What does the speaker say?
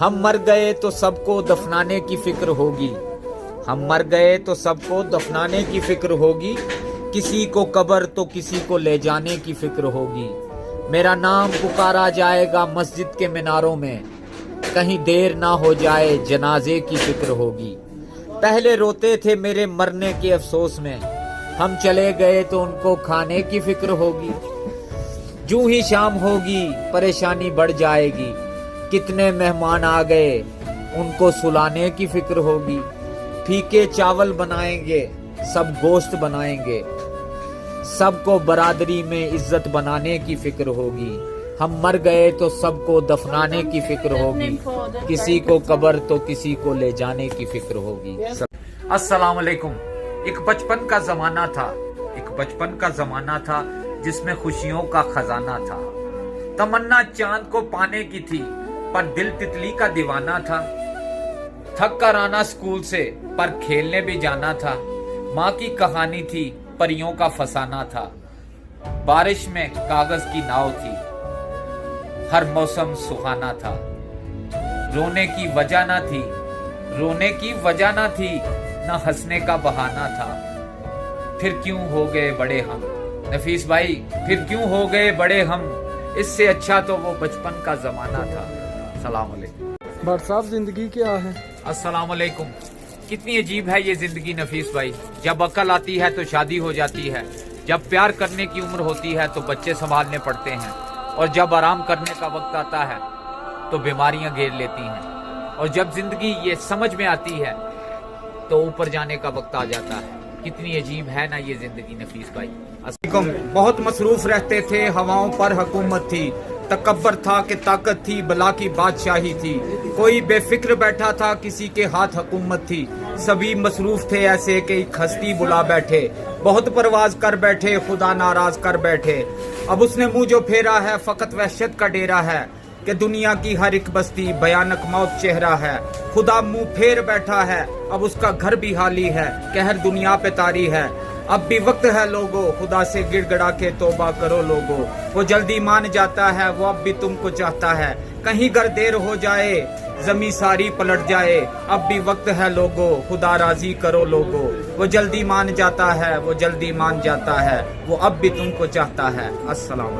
ہم مر گئے تو سب کو دفنانے کی فکر ہوگی، ہم مر گئے تو سب کو دفنانے کی فکر ہوگی، کسی کو قبر تو کسی کو لے جانے کی فکر ہوگی۔ میرا نام پکارا جائے گا مسجد کے میناروں میں، کہیں دیر نہ ہو جائے جنازے کی فکر ہوگی۔ پہلے روتے تھے میرے مرنے کے افسوس میں، ہم چلے گئے تو ان کو کھانے کی فکر ہوگی۔ جو ہی شام ہوگی پریشانی بڑھ جائے گی، کتنے مہمان آ گئے ان کو سلانے کی فکر ہوگی۔ پھیکے چاول بنائیں گے سب گوشت بنائیں گے، سب کو برادری میں عزت بنانے کی فکر ہوگی۔ ہم مر گئے تو سب کو دفنانے کی فکر ہوگی، کسی کو قبر تو کسی کو لے جانے کی فکر ہوگی۔ السلام علیکم۔ ایک بچپن کا زمانہ تھا، ایک بچپن کا زمانہ تھا جس میں خوشیوں کا خزانہ تھا۔ تمنا چاند کو پانے کی تھی پر دل تتلی کا دیوانہ تھا۔ تھک کر آنا اسکول سے پر کھیلنے بھی جانا تھا۔ ماں کی کہانی تھی پریوں کا فسانہ تھا۔ بارش میں کاغذ کی ناؤ تھی، ہر موسم سہانا تھا۔ رونے کی وجہ نہ تھی، رونے کی وجہ نہ تھی، نہ ہنسنے کا بہانہ تھا۔ پھر کیوں ہو گئے بڑے ہم، نفیس بھائی پھر کیوں ہو گئے بڑے ہم، اس سے اچھا تو وہ بچپن کا زمانہ تھا۔ السلام علیکم۔ بھٹ صاحب زندگی کیا ہے؟ السلام علیکم۔ کتنی عجیب ہے یہ زندگی نفیس بھائی، جب عقل آتی ہے تو شادی ہو جاتی ہے، جب پیار کرنے کی عمر ہوتی ہے تو بچے سنبھالنے پڑتے ہیں، اور جب آرام کرنے کا وقت آتا ہے تو بیماریاں گھیر لیتی ہیں، اور جب زندگی یہ سمجھ میں آتی ہے تو اوپر جانے کا وقت آ جاتا ہے۔ کتنی عجیب ہے نا یہ زندگی نفیس بھائی۔ بہت مصروف رہتے تھے، ہواؤں پر حکومت تھی، تکبر تھا کہ طاقت تھی، بلا کی بادشاہی تھی۔ کوئی بے فکر بیٹھا تھا، کسی کے ہاتھ حکومت تھی، سبھی مصروف تھے ایسے کہ ایک ہستی بلا بیٹھے۔ بہت پرواز کر بیٹھے، خدا ناراض کر بیٹھے۔ اب اس نے منہ جو پھیرا ہے فقط وحشت کا ڈیرا ہے، کہ دنیا کی ہر ایک بستی بھیانک موت چہرہ ہے۔ خدا منہ پھیر بیٹھا ہے، اب اس کا گھر بھی خالی ہے، قہر دنیا پہ طاری ہے۔ اب بھی وقت ہے لوگو، خدا سے گڑ گڑا کے توبہ کرو لوگو، وہ جلدی مان جاتا ہے، وہ اب بھی تم کو چاہتا ہے۔ کہیں گر دیر ہو جائے زمیں ساری پلٹ جائے، اب بھی وقت ہے لوگو، خدا راضی کرو لوگو، وہ جلدی مان جاتا ہے، وہ جلدی مان جاتا ہے، وہ اب بھی تم کو چاہتا ہے۔ السلام علیکم۔